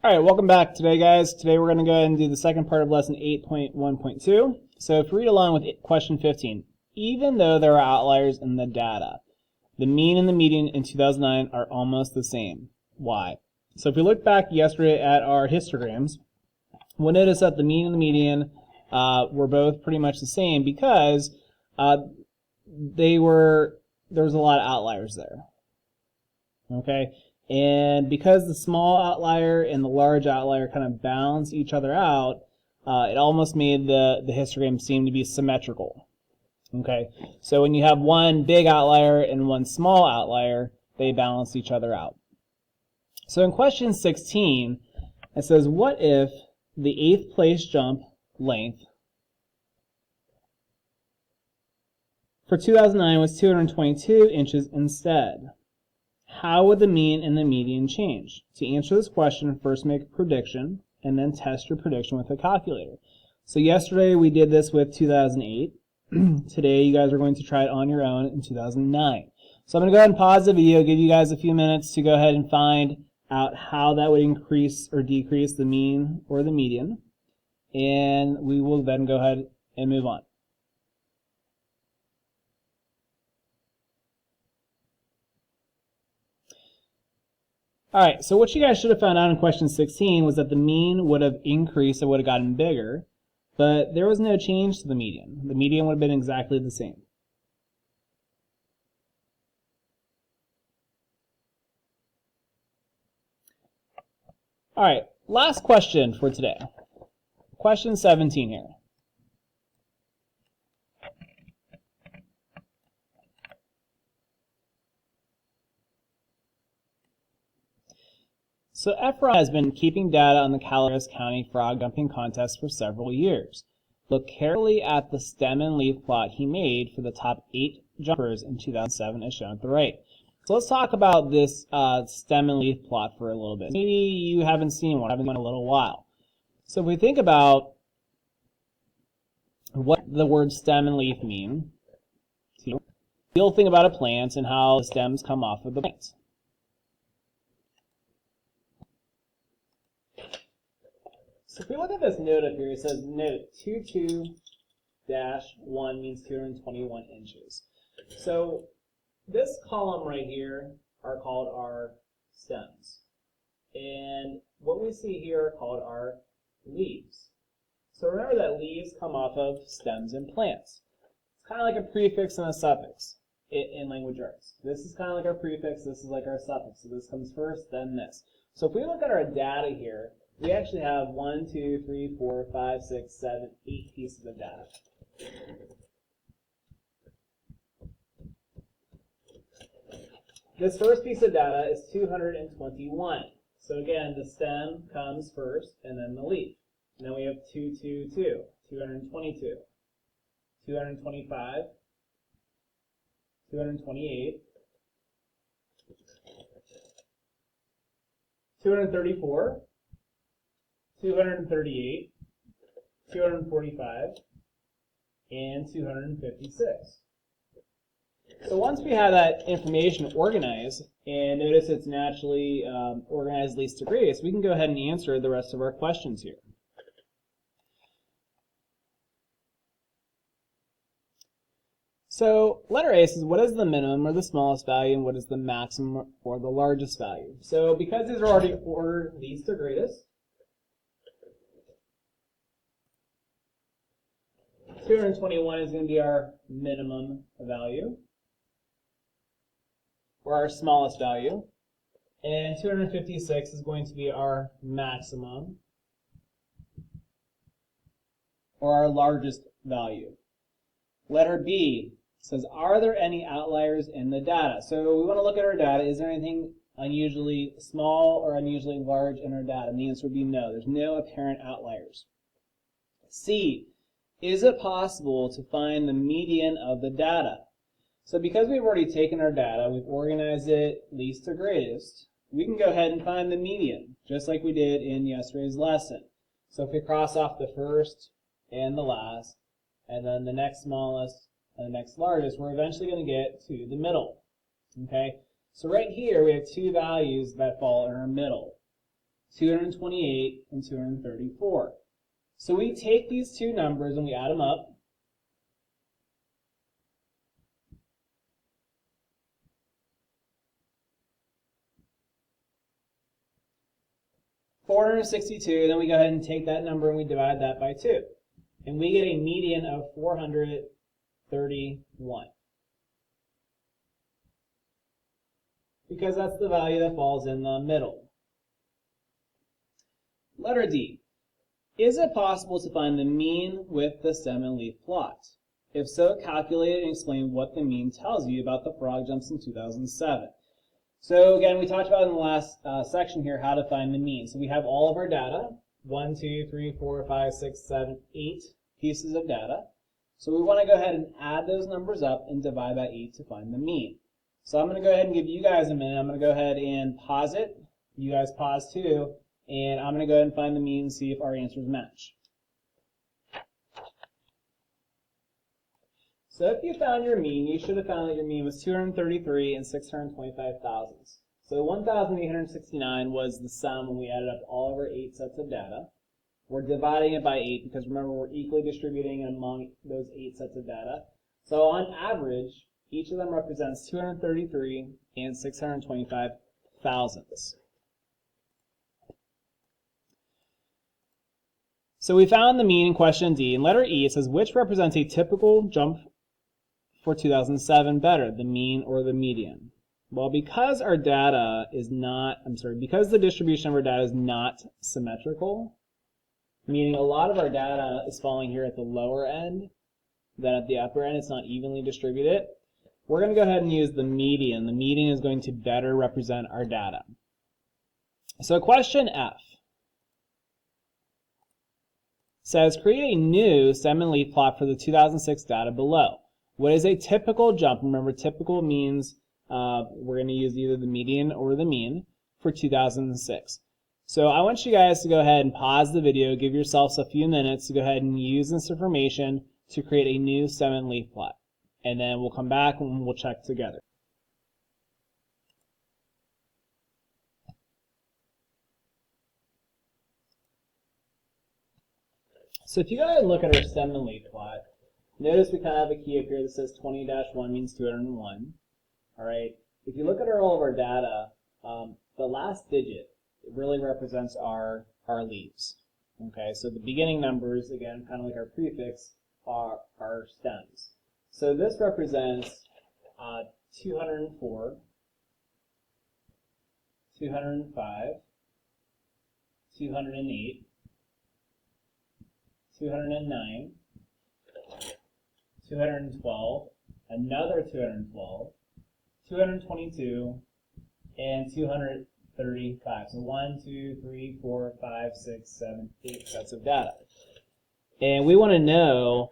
All right, welcome back today, guys. Today we're going to go ahead and do the second part of lesson 8.1.2. So if you read along with question 15, even though there are outliers in the data, the mean and the median in 2009 are almost the same. Why? So if we look back yesterday at our histograms, we'll notice that the mean and the median were both pretty much the same because there was a lot of outliers there. Okay? And because the small outlier and the large outlier kind of balance each other out, it almost made the histogram seem to be symmetrical. Okay, so when you have one big outlier and one small outlier, they balance each other out. So in question 16, it says, what if the 8th place jump length for 2009 was 222 inches instead? How would the mean and the median change? To answer this question, first make a prediction and then test your prediction with a calculator. So yesterday we did this with 2008. Today you guys are going to try it on your own in 2009. So I'm going to go ahead and pause the video, give you guys a few minutes to go ahead and find out how that would increase or decrease the mean or the median. And we will then go ahead and move on. Alright, so what you guys should have found out in question 16 was that the mean would have increased, it would have gotten bigger, but there was no change to the median. The median would have been exactly the same. Alright, last question for today. Question 17 here. So Efron has been keeping data on the Calaveras County frog jumping contest for several years. Look carefully at the stem and leaf plot he made for the top 8 jumpers in 2007 as shown at the right. So let's talk about this stem and leaf plot for a little bit. Maybe you haven't seen one, I haven't seen one in a little while. So if we think about what the word stem and leaf mean, you'll think about a plant and how the stems come off of the plant. So if we look at this note up here, it says note 22-1 means 221 inches. So this column right here are called our stems. And what we see here are called our leaves. So remember that leaves come off of stems and plants. It's kind of like a prefix and a suffix in language arts. This is kind of like our prefix, this is like our suffix. So this comes first, then this. So if we look at our data here, we actually have 1, 2, 3, 4, 5, 6, 7, 8 pieces of data. This first piece of data is 221. So again, the stem comes first and then the leaf. And then we have 222, 222, 225, 228, 234, 238, 245, and 256. So once we have that information organized, and notice it's naturally organized least to greatest, we can go ahead and answer the rest of our questions here. So letter A says, what is the minimum or the smallest value, and what is the maximum or the largest value? So because these are already ordered least to greatest, 221 is going to be our minimum value, or our smallest value, and 256 is going to be our maximum, or our largest value. Letter B says, are there any outliers in the data? So we want to look at our data. Is there anything unusually small or unusually large in our data? And the answer would be no. There's no apparent outliers. C, is it possible to find the median of the data? So because we've already taken our data, we've organized it least to greatest, we can go ahead and find the median, just like we did in yesterday's lesson. So if we cross off the first and the last, and then the next smallest and the next largest, we're eventually going to get to the middle. Okay? So right here we have two values that fall in our middle. 228, and 234. So we take these two numbers and we add them up. $462, then we go ahead and take that number and we divide that by 2. And we get a median of 431. Because that's the value that falls in the middle. Letter D. Is it possible to find the mean with the stem and leaf plot? If so, calculate it and explain what the mean tells you about the frog jumps in 2007. So again, we talked about in the last section here how to find the mean. So we have all of our data, 1, 2, 3, 4, 5, 6, 7, 8 pieces of data. So we want to go ahead and add those numbers up and divide by 8 to find the mean. So I'm going to go ahead and give you guys a minute. I'm going to go ahead and pause it. You guys pause too. And I'm going to go ahead and find the mean and see if our answers match. So if you found your mean, you should have found that your mean was 233 and 625 thousandths. So 1,869 was the sum when we added up all of our 8 sets of data. We're dividing it by 8 because remember we're equally distributing among those 8 sets of data. So on average, each of them represents 233 and 625 thousandths. So we found the mean in question D. In letter E, it says, which represents a typical jump for 2007 better, the mean or the median? Well, because our data is not, because the distribution of our data is not symmetrical, meaning a lot of our data is falling here at the lower end than at the upper end, it's not evenly distributed, we're going to go ahead and use the median. The median is going to better represent our data. So question F says, create a new stem and leaf plot for the 2006 data below. What is a typical jump? Remember, typical means we're going to use either the median or the mean for 2006. So I want you guys to go ahead and pause the video, give yourselves a few minutes to go ahead and use this information to create a new stem and leaf plot. And then we'll come back and we'll check together. So if you go ahead and look at our stem and leaf plot, notice we kind of have a key up here that says 20-1 means 201. All right. If you look at all of our data, the last digit really represents our leaves. Okay. So the beginning numbers, again, kind of like our prefix, are our stems. So this represents 204, 205, 208. 209, 212, another 212, 222, and 235. So 1, 2, 3, 4, 5, 6, 7, 8 sets of data. And we want to know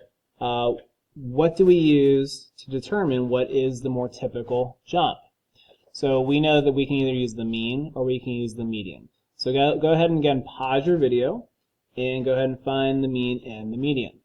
what do we use to determine what is the more typical jump. So we know that we can either use the mean or we can use the median. So go ahead and again pause your video and go ahead and find the mean and the median.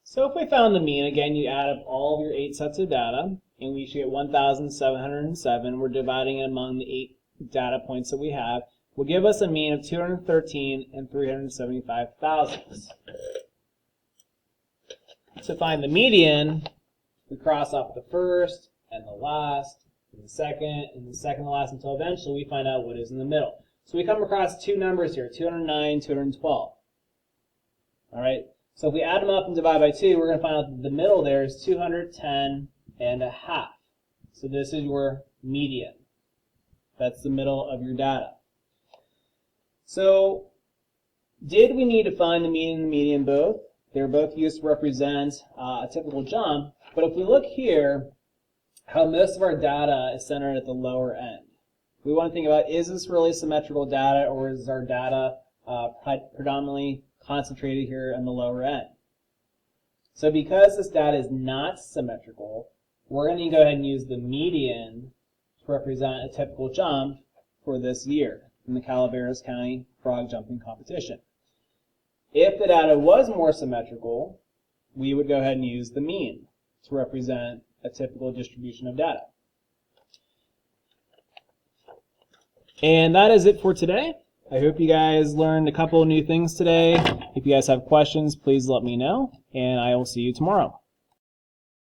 So if we found the mean, again, you add up all of your 8 sets of data, and we should get 1,707. We're dividing it among the 8 data points that we have. Will give us a mean of 213 and 375 thousandths. To find the median, we cross off the first and the last, and the second to last, until eventually we find out what is in the middle. So we come across 2 numbers here, 209, 212. All right. So if we add them up and divide by 2, we're going to find out that the middle there is 210 and a half. So this is your median. That's the middle of your data. So did we need to find the mean and the median both? They're both used to represent a typical jump. But if we look here, how most of our data is centered at the lower end. We want to think about, is this really symmetrical data, or is our data predominantly concentrated here on the lower end? So because this data is not symmetrical, we're going to go ahead and use the median to represent a typical jump for this year in the Calaveras County frog jumping competition. If the data was more symmetrical, we would go ahead and use the mean to represent a typical distribution of data. And that is it for today. I hope you guys learned a couple new things today. If you guys have questions, please let me know, and I will see you tomorrow.